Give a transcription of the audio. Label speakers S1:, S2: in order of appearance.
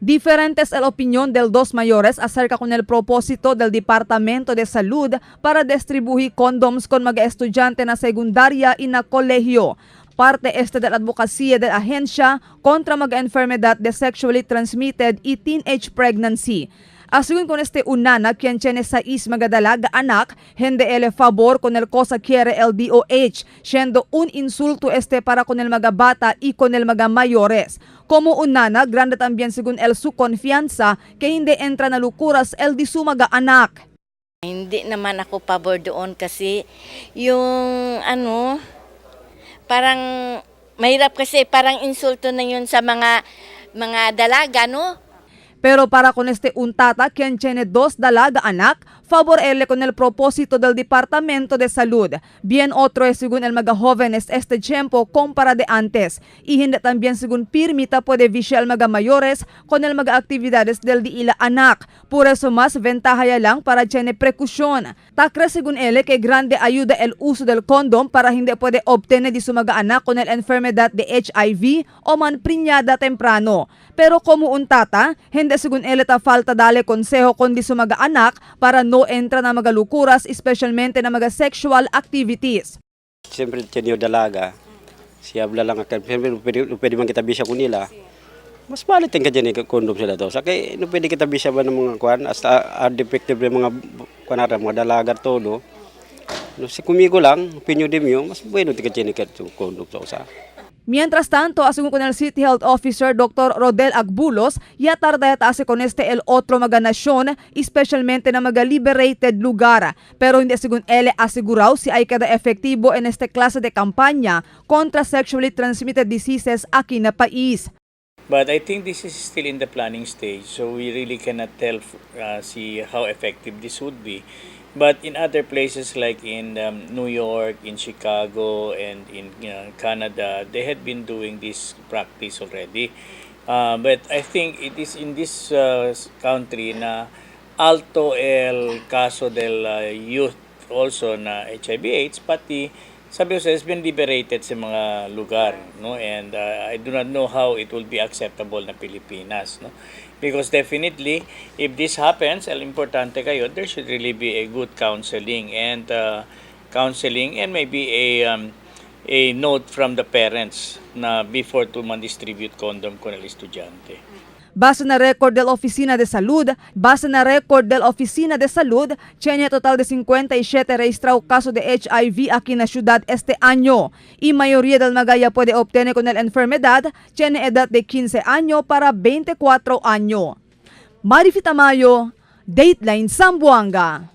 S1: Diferentes el opinión del dos mayores acerca con el propósito del Departamento de Salud para distribuir condoms con mga estudyante na secundaria y na kolehiyo. Parte este de la advokasya de la ahensya kontra mga enfermedad de sexually transmitted y teenage pregnancy. Asungon con este unana, quien tiene 6 magadalaga anak, hindi ele favor con el cosa quiere el DOH, siendo un insulto este para con el mga bata y con el mga mayores. Como unana, grande también según el su confianza que hindi entra na lukuras el di su mga anak.
S2: Hindi naman ako pabor doon kasi yung parang mahirap kasi parang insulto na yun sa mga dalaga, no?
S1: Pero para con este un tata, quien tiene 2 dalaga anak, favor ele con el propósito del Departamento de Salud. Bien otro es según el mga jóvenes este tiempo compara de antes. Y hindi también según permita puede viciar mga mayores con el mga actividades del di ila anak. Por eso más ventaja ya lang para tiene precaución. Takre según ele que grande ayuda el uso del condom para hindi puede obtener di su mga anak con el enfermedad de HIV o man preñada temprano. Pero como un tata, hindi según ele ta falta dale consejo con di su mga anak para no entra na mga lukuras, especialmente na mga sexual activities.
S3: Siyempre, tiyan yung dalaga. Siya lang akan. Siyempre, pwede man kita bisya ko nila. Mas balitin ka dyan yung kondom sila to. Sa kaya, pwede kita bisya ba ng mga kwan? Hasta defective ng mga dalaga todo. Si kumigo lang, pinyo dim yun, mas pwede ka dyan yung kondom to sa.
S1: Mientras tanto, asungo con el City Health Officer Dr. Rodel Agbulos, ya tarda hace con este el otro mga nasyon, especialmente na mga liberated lugar. Pero hindi según ele asegurado si ay kada efektibo en este klase de kampanya contra sexually transmitted diseases aquí na pais.
S4: But I think this is still in the planning stage, so we really cannot see how effective this would be. But in other places like in New York, in Chicago, and in Canada, they had been doing this practice already. But I think it is in this country na alto el caso del youth also na HIV/AIDS, pati sabi ko has been liberated sa mga lugar, no? And I do not know how it will be acceptable na Pilipinas, no? Because definitely, if this happens, importante kayo, there should really be a good counseling and maybe a note from the parents na before to man-distribute condom con el estudyante.
S1: Base na record del Oficina de Salud, tiene total de 57 registrado caso de HIV aquí na ciudad este año. Y mayoría del magaya puede obtener con el enfermedad, tiene edad de 15 años para 24 años. Marifita Mayo, Dateline Zamboanga.